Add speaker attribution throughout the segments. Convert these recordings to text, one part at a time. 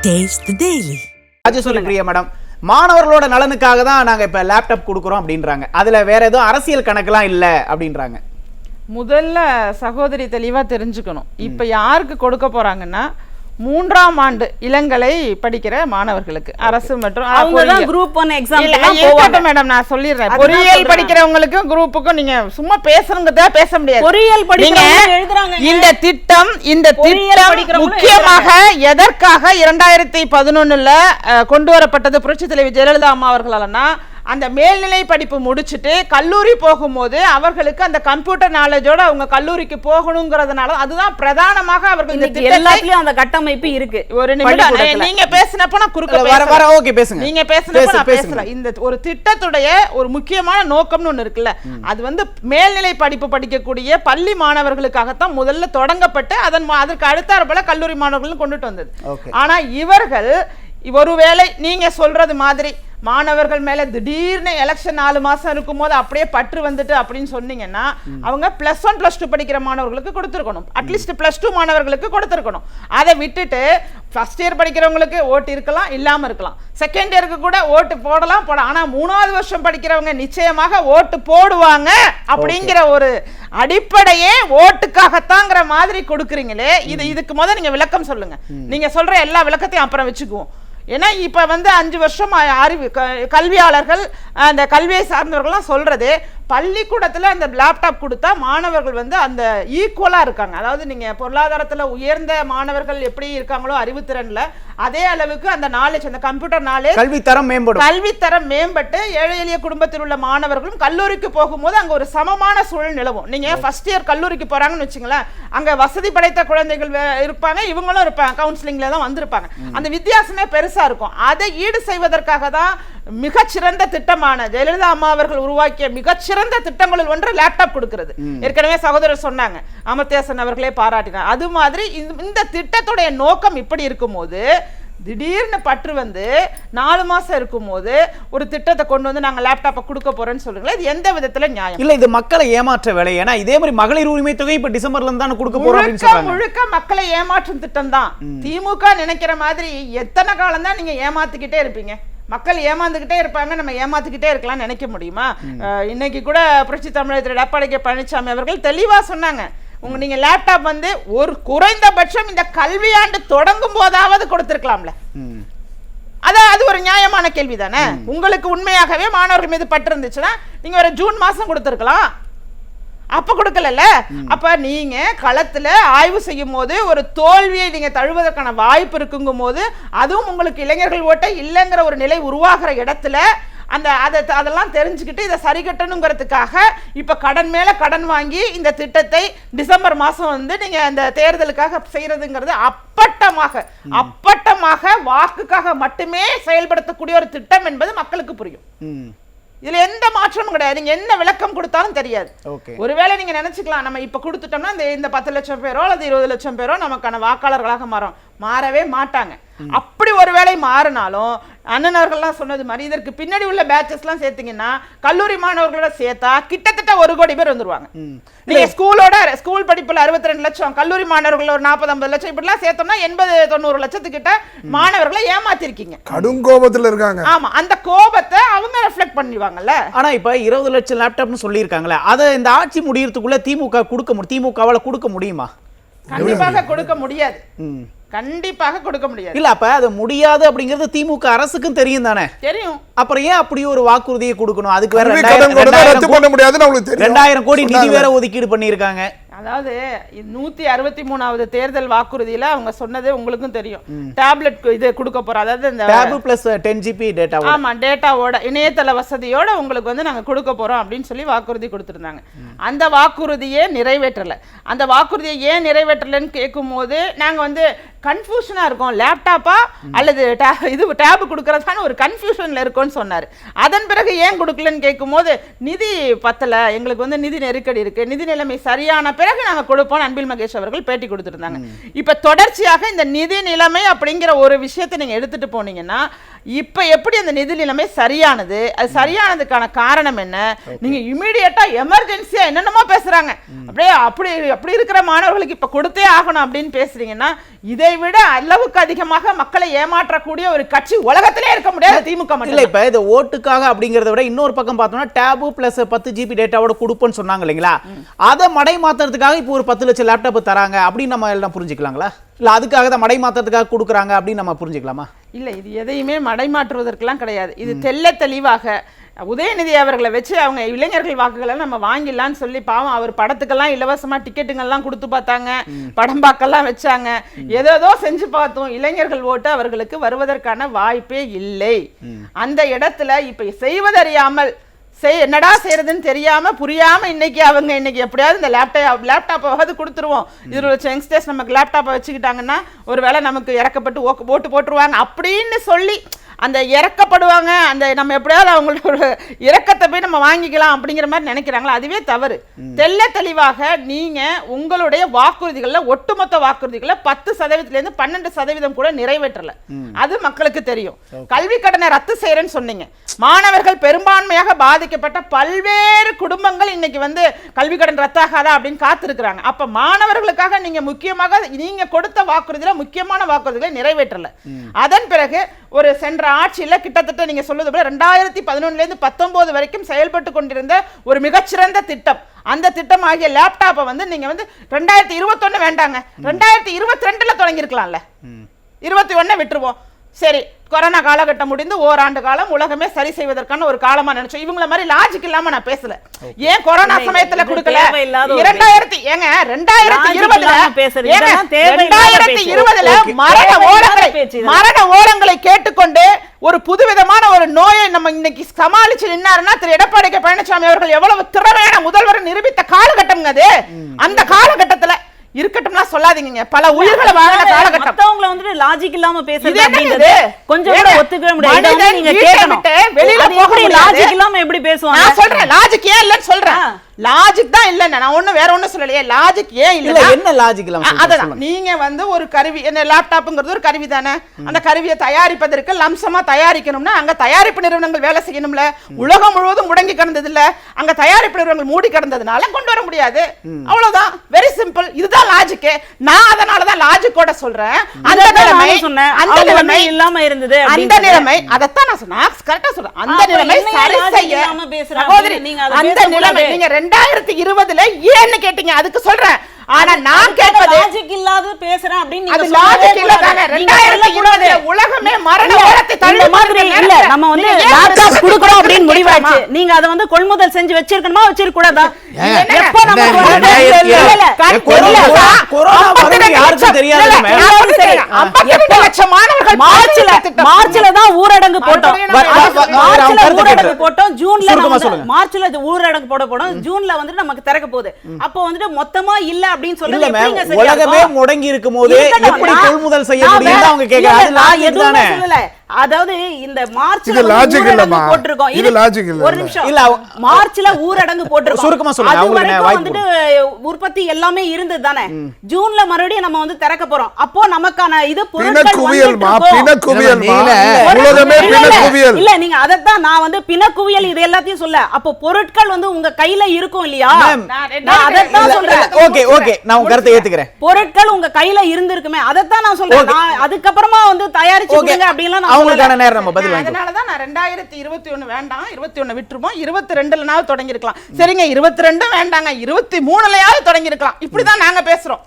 Speaker 1: Taste the Daily.
Speaker 2: Rajeswari Priya madam, மாணவர்களோட நலனுக்காக தான் நாங்க இப்ப லேப்டாப் கொடுக்குறோம் அப்படின்றாங்க. அதுல வேற எதுவும் அரசியல் கணக்கெல்லாம் இல்ல அப்படின்றாங்க.
Speaker 3: முதல்ல சகோதரி தெளிவா தெரிஞ்சுக்கணும். இப்ப யாருக்கு கொடுக்க போறாங்கன்னா 3ஆம் ஆண்டு இளங்கலை படிக்கிற மாணவர்களுக்கு அரசு மற்றும்
Speaker 4: குரூப் 1 எக்ஸாம் போவாங்க
Speaker 3: மேடம். நான் சொல்லிடுறேன், பொறியியல் படிக்கிறவங்களுக்கும் குரூப்புக்கும் நீங்க சும்மா பேசணுங்கிறதா பேச முடியாது.
Speaker 4: பொறியியல் படிக்கிறவங்க எழுதுறாங்க.
Speaker 3: இந்த திட்டம் முக்கியமாக எதற்காக 2011ல கொண்டு வரப்பட்டது புரட்சி தலைவி ஜெயலலிதா அம்மா அவர்களாலனா, அந்த மேல்நிலை படிப்பு முடிச்சுட்டு கல்லூரி போகும்போது அவர்களுக்கு அந்த கம்ப்யூட்டர் நாலேஜோட அவங்க கல்லூரிக்கு போகணுங்கிறதுனால அதுதான் பிரதானமாக அவர்கள் இந்த
Speaker 4: எல்லாத்துலயும் அந்த கட்டமைப்பு இருக்கு.
Speaker 3: ஒரு நிமிடம் நீங்க பேசினப்ப நான் குறுக்க
Speaker 2: ஓகே பேசுங்க.
Speaker 3: நீங்க பேசினப்ப நான் பேசல. இந்த ஒரு திட்டத்துடைய ஒரு முக்கியமான நோக்கம்னு ஒண்ணு இருக்குல்ல, அது வந்து மேல்நிலை படிப்பு படிக்கக்கூடிய பள்ளி மாணவர்களுக்காகத்தான் முதல்ல தொடங்கப்பட்டு அதற்கு அடுத்தாற்போல கல்லூரி மாணவர்களும் கொண்டுட்டு வந்தது. ஆனா இவர்கள் ஒருவேளை நீங்க சொல்றது மாதிரி மாணவர்கள் மேல திடீர்னு எலெக்ஷன் 4 மாசம் இருக்கும் போது அப்படியே பற்று வந்துட்டு அப்படின்னு சொன்னீங்கன்னா அவங்க +1 +2 படிக்கிற மாணவர்களுக்கு கொடுத்துருக்கணும், அட்லீஸ்ட் +2 மாணவர்களுக்கு கொடுத்துருக்கணும். அதை விட்டுட்டு ஃபர்ஸ்ட் இயர் படிக்கிறவங்களுக்கு ஓட்டு இருக்கலாம், இல்லாம இருக்கலாம், செகண்ட் இயருக்கு கூட ஓட்டு போடலாம். ஆனா 3வது வருஷம் படிக்கிறவங்க நிச்சயமாக ஓட்டு போடுவாங்க அப்படிங்கிற ஒரு அடிப்படையே ஓட்டுக்காகத்தாங்கிற மாதிரி கொடுக்குறீங்களே, இதுக்கு முதல்ல நீங்க விளக்கம் சொல்லுங்க. நீங்க சொல்ற எல்லா விளக்கத்தையும் அப்புறம் வச்சுக்குவோம். ஏன்னா இப்ப வந்து 5 வருஷம் அறிவு கல்வியாளர்கள் அந்த கல்வியை சார்ந்தவர்கள்லாம் சொல்றது, பள்ளிக்கூடத்துல அந்த லேப்டாப் கொடுத்தா மாணவர்கள் வந்து அந்த ஈக்குவலா இருக்காங்க. அதாவது நீங்க பொருளாதாரத்துல உயர்ந்த மாணவர்கள் எப்படி இருக்காங்களோ அறிவுத்திறன்ல, அதே அளவுக்கு அந்த நாலேஜ், அந்த கம்ப்யூட்டர் நாலேஜ், கல்வித்தரம் மேம்பட்டு ஏழை எளிய குடும்பத்தில் உள்ள மாணவர்களும் கல்லூரிக்கு போகும்போது அங்க ஒரு சமமான சூழல் நிலவும். நீங்க ஃபர்ஸ்ட் இயர் கல்லூரிக்கு போறாங்கன்னு வச்சுங்களேன், அங்க வசதி படைத்த குழந்தைகள் இருப்பாங்க, இவங்களும் இருப்பாங்க, கவுன்சிலிங்ல தான் வந்திருப்பாங்க. அந்த வித்தியாசமே பெருசா இருக்கும். அதை ஈடு செய்வதற்காக தான் மிகச்சிறந்த திட்டமான ஜெயலலிதா அம்மா அவர்கள் உருவாக்கிய மிகச்சிறந்த திட்டங்களில் ஒன்று லேப்டாப் கொடுக்கிறது. ஏற்கனவே சகோதரர் சொன்னாங்க, அமர்த்தியாசன் அவர்களே பாராட்டினார். அது மாதிரி இந்த திட்டத்துடைய நோக்கம் இப்படி இருக்கும் போது திடீர்னு பற்று வந்து 4 மாசம் இருக்கும் போது ஒரு திட்டத்தை கொண்டு வந்து நாங்க லேப்டாப்பை கொடுக்க போறேன்னு சொல்றீங்களா, இது எந்த விதத்துல நியாயம்?
Speaker 2: இல்ல, இது மக்களை ஏமாற்ற வேலை. ஏன்னா இதே மாதிரி மகளிர் உரிமை தொகை இப்ப டிசம்பர்ல இருந்து கொடுக்க போறோம் அப்படின்னு சொல்றாங்க.
Speaker 3: முழுக்க மக்களை ஏமாற்றும் திட்டம் தான். திமுக நினைக்கிற மாதிரி எத்தனை காலம் தான் நீங்க ஏமாத்திக்கிட்டே இருப்பீங்க? மக்கள் ஏமாந்துகிட்டே இருப்பாங்க, நம்ம ஏமாத்திக்கிட்டே இருக்கலாம்னு நினைக்க முடியுமா? இன்னைக்கு கூட புரட்சி தமிழர் திரு எடப்பாடி கே பழனிசாமி அவர்கள் தெளிவா சொன்னாங்க, நீங்க லேப்டாப் வந்து ஒரு குறைந்தபட்சம் இந்த கல்வியாண்டு தொடங்கும் போதாவது கொடுத்திருக்கலாம்ல. அது ஒரு நியாயமான கேள்வி தானே? உங்களுக்கு உண்மையாகவே மாணவர்கள் மீது பற்று இருந்துச்சுன்னா நீங்க ஒரு ஜூன் மாசம் கொடுத்திருக்கலாம், அப்ப கொடுக்கல. அப்ப நீங்க களத்துல ஆய்வு செய்யும் போது ஒரு தோல்வியை நீங்க தழுவதற்கான வாய்ப்பு இருக்குங்கும் போது, அதுவும் உங்களுக்கு இளைஞர்கள் ஓட்ட இல்லைங்கிற ஒரு நிலை உருவாகிற இடத்துல அதெல்லாம் தெரிஞ்சுக்கிட்டு இதை சரி கட்டணுங்கிறதுக்காக இப்ப கடன் மேல கடன் வாங்கி இந்த திட்டத்தை டிசம்பர் மாசம் வந்து நீங்க அந்த தேர்தலுக்காக செய்யறதுங்கிறது அப்பட்டமாக வாக்குக்காக மட்டுமே செயல்படுத்தக்கூடிய ஒரு திட்டம் என்பது மக்களுக்கு புரியும். இதுல எந்த மாற்றமும் கிடையாது. நீங்க என்ன விளக்கம் கொடுத்தாலும் தெரியாது. ஒருவேளை நீங்க நினைச்சுக்கலாம், நம்ம இப்ப கொடுத்துட்டோம்னா இந்த 10 லட்சம் பேரோ அல்லது 20 லட்சம் பேரோ நமக்கான வாக்காளர்களாக மாறவே மாட்டாங்க. அப்படி ஒருவேளை மாறினாலும் அண்ணனர்கள்லாம் சொன்னது மாதிரி இதற்கு பின்னாடி உள்ள பேட்சஸ்லாம் சேர்த்தீங்கன்னா கல்லூரி மாணவர்களோட சேர்த்தா கிட்டத்தட்ட 1 கோடி பேர் வந்துருவாங்க. நீங்க ஸ்கூல் படிப்புல 62 லட்சம், கல்லூரி மாணவர்கள் ஒரு 40-50 லட்சம், இப்படிலாம் சேர்த்தோம்னா 80-90 லட்சத்துக்கிட்ட மாணவர்களை ஏமாத்திருக்கீங்க.
Speaker 5: கடும் கோபத்துல இருக்காங்க.
Speaker 3: ஆமா, அந்த கோபத்தை அவங்க ரிஃப்ளெக்ட் பண்ணிடுவாங்கல்ல.
Speaker 2: ஆனா இப்ப 20 லட்சம் லேப்டாப்னு சொல்லியிருக்காங்களே, அதை இந்த ஆட்சி முடியறதுக்குள்ள திமுகவால கொடுக்க முடியுமா?
Speaker 3: கண்டிப்பாக கொடுக்க முடியாது. கண்டிப்பாக கொடுக்க முடியாது.
Speaker 2: இல்ல, அப்ப அது முடியாது அப்படிங்கிறது திமுக அரசுக்கும் தெரியும் தானே?
Speaker 3: தெரியும்.
Speaker 2: அப்புறம் ஏன் அப்படி ஒரு வாக்குறுதியை கொடுக்கணும்? அதுக்கு வேற
Speaker 5: 2000
Speaker 2: கோடி நிதி வேற ஒதுக்கீடு பண்ணிருக்காங்க.
Speaker 3: அதாவது 163வது தேர்தல் வாக்குறுதியில அவங்க சொன்னது உங்களுக்கும் தெரியும், டேப்லெட் இது கொடுக்க போறோம், அதாவது இந்த
Speaker 2: டேப் பிளஸ் 10 GB டேட்டா,
Speaker 3: ஆமா, டேட்டாவோட இணையதள வசதியோட உங்களுக்கு வந்து நாங்க கொடுக்க போறோம் அப்படின்னு சொல்லி வாக்குறுதி கொடுத்திருந்தாங்க. அந்த வாக்குறுதியே நிறைவேற்றல. அந்த வாக்குறுதியை ஏன் நிறைவேற்றலன்னு கேட்கும் போது நாங்க வந்து கன்ஃபியூஷனா இருக்கும், லேப்டாப்பா அல்லது டேப் கொடுக்கறதான ஒரு கன்ஃபியூஷன்ல இருக்கும்னு சொன்னாரு. அதன் பிறகு ஏன் கொடுக்கலன்னு கேட்கும் போது நிதி பத்தல, எங்களுக்கு வந்து நிதி நெருக்கடி இருக்கு, நிதி நிலைமை சரியான பிறகு நாங்க கொடுப்போம் அன்பில் மகேஷ் அவர்கள் பேட்டி கொடுத்திருந்தாங்க. இப்ப தொடர்ச்சியாக இந்த நிதி நிலைமை அப்படிங்கிற ஒரு விஷயத்தை நீங்க எடுத்துட்டு போனீங்கன்னா இப்ப எப்படி அந்த நிதி நிலைமை சரியானது, அது சரியானதுக்கான காரணம் என்ன? நீங்க இமிடியேட்டா எமர்ஜென்சியா என்னென்னமோ பேசுறாங்க, அப்படியே அப்படி இருக்கிற மாணவர்களுக்கு இப்ப கொடுத்தே ஆகணும் அப்படின்னு பேசுறீங்கன்னா, இதை விட அளவுக்கு அதிகமாக மக்களை ஏமாற்றக்கூடிய ஒரு கட்சி உலகத்திலே இருக்க முடியாது திமுக மட்டும்.
Speaker 2: இல்ல இப்ப இது ஓட்டுக்காக அப்படிங்கறத விட இன்னொரு பக்கம் பார்த்தோம்னா டேபு பிளஸ் 10 GB டேட்டாவோட கொடுப்போன்னு சொன்னாங்க இல்லைங்களா, அதை மடை மாத்துறதுக்காக இப்போ ஒரு 10 லட்சம் லேப்டாப் தராங்க அப்படின்னு நம்ம எல்லாம் புரிஞ்சுக்கலாங்களா? இல்ல அதுக்காக தான் மடை மாத்துறதுக்காக கொடுக்குறாங்க அப்படின்னு நம்ம புரிஞ்சுக்கலாமா?
Speaker 3: இல்ல, இது எதையுமே மடைமாற்றுவதற்கெல்லாம் கிடையாது. இது தெள்ள தெளிவாக உதயநிதி அவர்களை வச்சு அவங்க இளைஞர்கள் வாக்குகளை நம்ம வாங்கிடலான்னு சொல்லி, பாவம் அவர் படத்துக்கெல்லாம் இலவசமா டிக்கெட்டுங்கெல்லாம் கொடுத்து பார்த்தாங்க, படம் பார்க்கலாம் வச்சாங்க, ஏதோ செஞ்சு பார்த்தோம், இளைஞர்கள் ஓட்டு அவர்களுக்கு வருவதற்கான வாய்ப்பே இல்லை. அந்த இடத்துல இப்ப செய்வதறியாமல் என்னடா செய்யறதுன்னு தெரியாம புரியாம இன்னைக்கு எப்படியாவது இந்த லேப்டாப்பாவது கொடுத்துருவோம், 20 லட்சம் யங்ஸ்டர்ஸ் நமக்கு லேப்டாப்பை வச்சுக்கிட்டாங்கன்னா ஒருவேளை நமக்கு இறக்கப்பட்டு ஓட்டு போட்டுருவாங்க அப்படின்னு சொல்லி அந்த இறக்கப்படுவாங்க, அந்த நம்ம எப்படியாவது அவங்களோட ஒரு இறக்கத்தை போய் நம்ம வாங்கிக்கலாம் அப்படிங்கிற மாதிரி நினைக்கிறாங்களா, அதுவே தவறு. தெள்ள தெளிவாக நீங்க உங்களுடைய வாக்குறுதிகள்ல ஒட்டுமொத்த வாக்குறுதிகளை 10% 12% கூட நிறைவேற்றல, அது மக்களுக்கு தெரியும். கல்வி கடனை ரத்து செய்யறேன்னு சொன்னீங்க, மாணவர்கள் பெரும்பான்மையாக பாதிக்கப்பட்ட பல்வேறு குடும்பங்கள் இன்னைக்கு வந்து கல்வி கடன் ரத்தாகாதா அப்படின்னு காத்திருக்கிறாங்க. அப்ப மாணவர்களுக்காக நீங்க முக்கியமாக நீங்க கொடுத்த வாக்குறுதியில முக்கியமான வாக்குறுதிகளை நிறைவேற்றல. அதன் பிறகு ஒரு சென்ற ஆட்சியில கிட்டத்தட்ட நீங்க சொல்றது போல 2011 இருந்து 19 வரைக்கும் செயல்பட்டு கொண்டிருந்த ஒரு மிகச்சிறந்த திட்டம், அந்த திட்டம் ஆகிய லேப்டாப்பை வந்து நீங்க வந்து 2021 வேண்டாங்க, 2022ல தொடங்கியிருக்கலாம்ல, 21 விட்டுருவோம். சரி, கொரோனா காலகட்டம் முடிந்து ஓராண்டு காலம் உலகமே சரி செய்வதற்கான ஒரு காலமா நினைச்சோம். இவங்கள மாதிரி லாஜிக் இல்லாம நான் பேசல. ஏன் கொரோனா சமயத்துல கொடுக்கல? 2020ல மரண ஓலங்களை கேட்டுக்கொண்டு ஒரு புதுவிதமான ஒரு நோயை நம்ம இன்னைக்கு சமாளிச்சு நின்னாருன்னா திரு எடப்பாடி கே பழனிசாமி அவர்கள் எவ்வளவு திறமையான முதல்வர் நிரூபித்த காலகட்டம் அது. அந்த காலகட்டத்துல இருக்கட்டும்னா சொல்லாதீங்க, பல உயிர்களை வாங்கின காலகட்டம்.
Speaker 4: மத்தவங்கள வந்து லாஜிக் இல்லாம பேசுறது அப்படிங்கிறது கொஞ்சம் கூட ஒத்துக்கவே முடியாது. நீங்க கேட்கணும், வெளியில போக லாஜிக் இல்லாம எப்படி பேசுவாங்க?
Speaker 3: நான் சொல்றேன் லாஜிக் ஏன் இல்லன்னு சொல்றேன். லாஜிக் தான் இல்ல, நான் ஒண்ணு வேற ஒண்ணு சொல்லலையே. லாஜிக் ஏன் இல்ல?
Speaker 2: என்ன லாஜிக் இல்லாம?
Speaker 3: அதான் நீங்க வந்து ஒரு கருவி, என்ன லேப்டாப்ங்கிறது ஒரு கருவி தானே, அந்த கருவியை தயாரிப்பதற்கு லம்சமா தயாரிக்கணும்னா அங்க தயாரிப்பு நிறுவனங்கள் வேலை செய்யணும்ல. உலகம் முழுவதும் முடங்கி கிடந்தது இல்ல, அங்க தயாரிப்பு நிறுவனங்கள் மூடி கிடந்ததுனால கொண்டு வர முடியாது, அவ்வளவுதான். வெரி சிம்பிள், இதுதான் லாஜிக். நான் அதனாலதான் லாஜிக்கோட சொல்றேன். அந்த நிலைமை
Speaker 4: இல்லாம இருந்தது,
Speaker 3: அந்த நிலைமை அதத்தான் நான் சொன்னேன், கரெக்டா சொல்றேன். அந்த நிலைமை சரி செய்ய சகோதரி, அந்த நிலைமை நீங்க 2020ல ஏன்னு கேட்டீங்க, அதுக்கு சொல்றேன். ஆனா நான் கேட்பது
Speaker 4: லாஜிக் இல்லாத பேசுறேன் அப்படின்னு
Speaker 3: அது லாஜிக் இல்ல தானே. 2020 உலகமே மரண ஓலத்தை தள்ள மாதிரி
Speaker 4: இல்ல. நம்ம வந்து லேப்டாப் குடுக்குறோம் அப்படின்னு முடிவாச்சு, நீங்க அத வந்து கொள்முதல் செஞ்சு வச்சிருக்கணுமா வச்சிருக்க கூடாதா? எப்ப நம்ம
Speaker 2: கொரோனா யாருக்கும் தெரியாது.
Speaker 3: 52 லட்சம் மாணவர்கள்
Speaker 4: மார்ச்ல தான் ஊரடங்கு போட்டோம், ஊரடங்கு போட்டோம். ஜூன்ல மார்ச்ல ஊரடங்கு போடும், ஜூன்ல வந்து நமக்கு திறக்க போகுது. அப்போ வந்து மொத்தமா இல்ல அப்படின்னு சொல்றது
Speaker 2: உலகமே முடங்கி இருக்கும்போது எப்படி கொள்முதல் செய்ய முடியும் அவங்க கேக்குறாங்க.
Speaker 4: அதாவது இந்த மார்ச்ல
Speaker 1: போட்டிருக்கோம், இது லாஜிக் இல்ல.
Speaker 4: ஒரு நிமிஷம் இல்ல, மார்ச்ல ஊரடங்கு போட்டிருக்கோம், சுருக்கமா சொல்லுங்க. வந்துட்டு உற்பத்தி எல்லாமே இருந்தது தானே, ஜூன்ல மறுபடியும் நம்ம வந்து திறக்க போறோம். அப்போ நமக்கான இது இல்ல, நீங்க அதத்தான் நான் வந்து பிணக்குவியல் இது எல்லாத்தையும் சொல்ல. அப்போ பொருட்கள் வந்து உங்க கையில இருக்கும் இல்லையா, நான் அதத்தான் சொல்றேன்.
Speaker 2: ஓகே ஓகே, நான் உங்க கருத்தை ஏத்துக்கிறேன்.
Speaker 4: பொருட்கள் உங்க கையில இருந்திருக்குமே, அதத்தான் நான் சொல்றேன். அதுக்கப்புறமா வந்து தயாரிச்சு கொடுங்க அப்படிலாம்
Speaker 2: அவங்களுக்கான நேரம் நம்ம பதில் வாங்கிக்கலாம்.
Speaker 3: அதனால தான் நான் 2021 வேண்டாம், 21 விட்டுருவோம், 22லனாவது தொடங்கி இருக்கலாம். சரிங்க, 22 வேண்டாங்க, 23லயாவது தொடங்கி இருக்கலாம். இப்படிதான் நாங்க பேசுறோம்,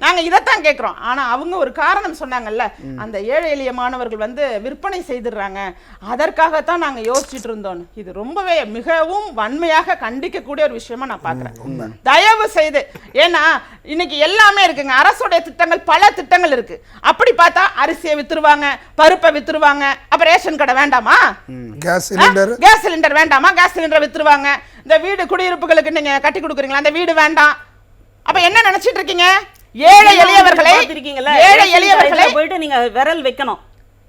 Speaker 3: நாங்க இதத்தான் கேக்குறோம். ஆனா அவங்க ஒரு காரணம் சொன்னாங்கல்ல, அந்த ஏழை எளிய மாணவர்கள் வந்து விற்பனை செய்துறாங்க, அதற்காகத்தான் நாங்க யோசிச்சுட்டு இருந்தோம். இது ரொம்பவே மிகவும் வன்மையாக கண்டிக்கக்கூடிய ஒரு விஷயமா நான் பாக்குறேன். தயவு செய்து, ஏன்னா இன்னைக்கு எல்லாமே இருக்குங்க, அரசுடைய திட்டங்கள் பல திட்டங்கள் இருக்கு. அப்படி பார்த்தா அரிசியை வித்துருவாங்க, பருப்பை வித்துருவாங்க, அப்ப ரேஷன் கடை வேண்டாமா, கேஸ் சிலிண்டர் வேண்டாமா, கேஸ் சிலிண்டர் வித்துருவாங்க. இந்த வீடு குடியிருப்புகளுக்கு நீங்க கட்டி கொடுக்குறீங்களா, அந்த வீடு வேண்டாம். அப்ப என்ன நினைச்சிட்டு இருக்கீங்க? ஏழை எளியவர்களை
Speaker 4: போயிட்டு நீங்க விரல் வைக்கணும்.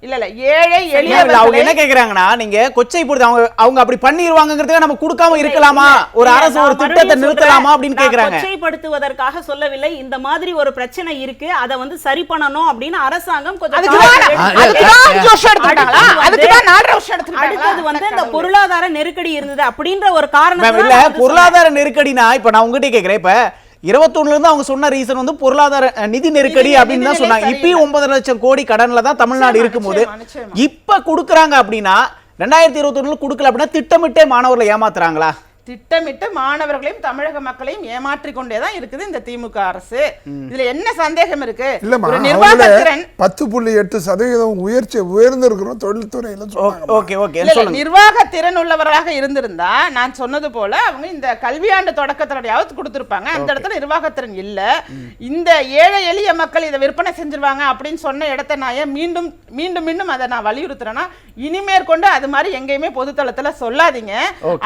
Speaker 3: இல்ல ஏழை எளிய
Speaker 2: அவங்க என்ன கேக்குறாங்கன்னா நீங்க கொச்சை போடுது அவங்க அப்படி பண்ணிடுவாங்கிறதுக்கு நம்ம கொடுக்காம இருக்கலாமா, ஒரு அரசு ஒரு திட்டத்தை நிறுத்தலாமா அப்படின்னு கேக்குறாங்க.
Speaker 4: கொச்சைப்படுத்துவதற்காக சொல்லவில்லை, இந்த மாதிரி ஒரு பிரச்சனை இருக்கு, அதை வந்து சரி பண்ணணும் அப்படின்னு அரசாங்கம் கொஞ்சம் அடுத்தது வந்து இந்த பொருளாதார நெருக்கடி இருந்தது அப்படின்ற ஒரு காரணம்
Speaker 2: இல்ல. பொருளாதார நெருக்கடினா இப்ப நான் உங்ககிட்ட கேக்குறேன், இப்ப 21 இருந்து அவங்க சொன்ன ரீசன் வந்து பொருளாதார நிதி நெருக்கடி அப்படின்னு தான் சொன்னாங்க. இப்பயும் 9 லட்சம் கோடி கடன்ல தான் தமிழ்நாடு இருக்கும்போது இப்ப குடுக்குறாங்க அப்படின்னா 2021 கொடுக்கல அப்படின்னா திட்டமிட்டே மாணவர்களை ஏமாத்துறாங்களா?
Speaker 3: திட்டமிட்டு மாணவர்களையும் தமிழக மக்களையும் ஏமாற்றிக் கொண்டேதான் இருக்குது இந்த திமுக அரசு. இதுல என்ன சந்தேகம் இருக்கு?
Speaker 1: ஒரு நிர்வாகத்திறன் 10.8% உயர்ந்திருக்கிறோம் தொழில்துறையில.
Speaker 3: நிர்வாகத்திறன் உள்ளவராக இருந்திருந்தா நான் சொன்னது போல அவங்க இந்த கல்வியாண்டு தொடக்கத்திலேயாவது கொடுத்திருப்பாங்க. அந்த இடத்துல நிர்வாகத்திறன் இல்ல. இந்த ஏழை எளிய மக்கள் இதை விற்பனை செஞ்சிருவாங்க அப்படின்னு சொன்ன இடத்தை நான் ஏன் மீண்டும் மீண்டும் மீண்டும் அதை நான் வலியுறுத்துறேன்னா, இனிமேற்கொண்டு அது மாதிரி எங்கேயுமே பொதுத்தளத்துல சொல்லாதீங்க.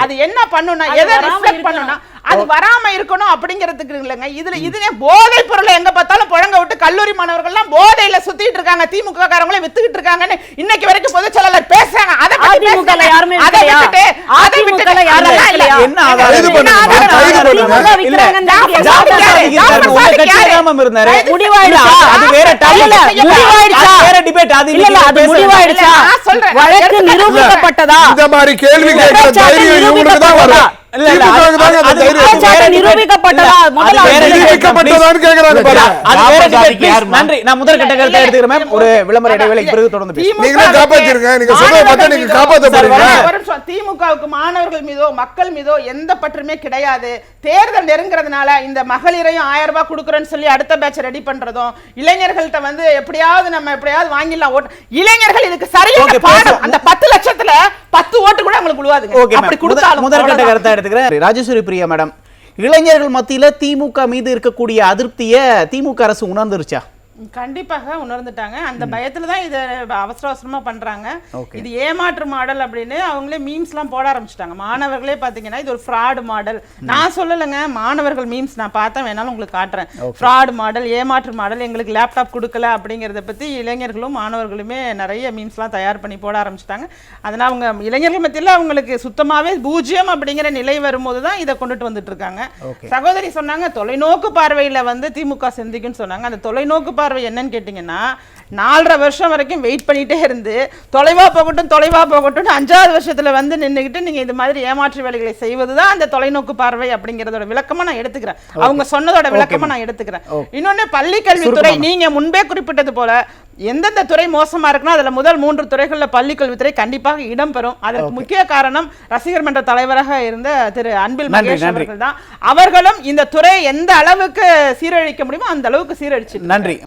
Speaker 3: அது என்ன பண்ணுனா எதை ரிஃப்ளெக்ட் பண்ணனும், அது வராம இருக்கணும் அப்படிங்கிறதுக்கு இல்லங்க. இதுல போதைப் பொருளை எங்க பார்த்தாலும் புழங்க விட்டு கல்லூரி மாணவர்கள் எல்லாம் போதையில சுத்திட்டு இருக்காங்க, திமுக காரங்களே வித்துக்கிட்டு இருக்காங்கன்னு இன்னைக்கு வரைக்கும் பொதுச் செயலாளர் பேசுறாங்க. அதை அதிமுகல யாருமே விட்டுட்டு அதிமுகல யாரும் இல்லையா? என்ன ஆதாரம் இது பண்ணுங்க?
Speaker 2: உங்க கட்சியாம இருந்தாரு முடிவாயிடுச்சா? அது வேற டாபிக், முடிவாயிடுச்சா? வேற டிபேட். அது இல்ல, அது முடிவாயிடுச்சா? வழக்கு நிரூபிக்கப்பட்டதா?
Speaker 1: இந்த மாதிரி கேள்வி கேட்கிற தைரியம் இவங்களுக்கு தான் வரும்.
Speaker 3: திமுகவுக்கு மாணவர்கள் மீதோ மக்கள் மீதோ எந்த பற்றுமே கிடையாது. தேர்தல் நெருங்கிறதுனால இந்த மகளிரையும் 1000 ரூபாய் கொடுக்குறேன்னு சொல்லி அடுத்த பேட்ச் ரெடி பண்றதும், இளைஞர்கள்ட்ட வந்து எப்படியாவது நம்ம எப்படியாவது வாங்கிடலாம் ஓட்டு. இளைஞர்கள் இதுக்கு சரியான பாடம். அந்த 10 லட்சத்துல 10 ஓட்டு கூட உங்களுக்கு விழுவாதுங்க. அப்படி கொடுத்தாலும்
Speaker 2: முதற்கட்ட கருத்தை எடுத்துக்கிறேன். ராஜேஸ்வரி பிரியா மேடம், இளைஞர்கள் மத்தியில திமுக மீது இருக்கக்கூடிய அதிருப்தியை திமுக அரசு உணர்ந்துருச்சா?
Speaker 3: கண்டிப்பாக உணர்ந்துட்டாங்க. அந்த பயத்துல தான் இதை அவசர அவசரமா பண்றாங்க. இது ஏமாற்று மாடல் அப்படின்னு அவங்களே மீம்ஸ் எல்லாம் போட ஆரம்பிச்சிட்டாங்க. மாணவர்களே பாத்தீங்கன்னா இது ஒரு ஃப்ராடு மாடல். நான் சொல்லலைங்க, மாணவர்கள் மீம்ஸ் நான் பார்த்தேன், வேணாலும் உங்களுக்கு காட்டுறேன். ஃப்ராடு மாடல், ஏமாற்று மாடல், எங்களுக்கு லேப்டாப் கொடுக்கல அப்படிங்கறத பத்தி இளைஞர்களும் மாணவர்களுமே நிறைய மீம்ஸ் எல்லாம் தயார் பண்ணி போட ஆரம்பிச்சிட்டாங்க. அதனால அவங்க இளைஞர்கள் மத்தியில அவங்களுக்கு சுத்தமாவே பூஜ்ஜியம் அப்படிங்கிற நிலை வரும்போது தான் இதை கொண்டுட்டு வந்துட்டு இருக்காங்க. சகோதரி சொன்னாங்க தொலைநோக்கு பார்வையில வந்து திமுக சிந்திக்குன்னு சொன்னாங்க. அந்த தொலைநோக்கு பார்வை என்னன்னு கேட்டீங்கன்னா, 4.5 வருஷம் வரைக்கும் வெயிட் பண்ணிட்டே இருந்து தொலைவா போகட்டும் 5வது வருஷத்துல வந்து நின்னுகிட்டு நீங்க இது மாதிரி ஏமாற்று வேலைகளை செய்வதுதான் அந்த தொலைநோக்கு பார்வை அப்படிங்கறதோட விளக்கமா நான் எடுத்துக்கிறேன். அவங்க சொன்னதோட விளக்கமா நான் எடுத்துக்கிறேன். இன்னொன்னு பள்ளி கல்வித்துறை, நீங்க முன்பே குறிப்பிட்டது போல எந்தெந்த துறை மோசமா இருக்குன்னா அதுல முதல் 3 துறைகள்ல பள்ளி கல்வித்துறை கண்டிப்பாக இடம்பெறும். அதற்கு முக்கிய காரணம் ரசிகர் மன்ற தலைவராக இருந்த திரு அன்பில் மகேஷ் அவர்கள் தான். அவர்களும் இந்த துறை எந்த அளவுக்கு சீரழிக்க முடியுமோ அந்த அளவுக்கு சீரழிச்சு.
Speaker 2: நன்றி.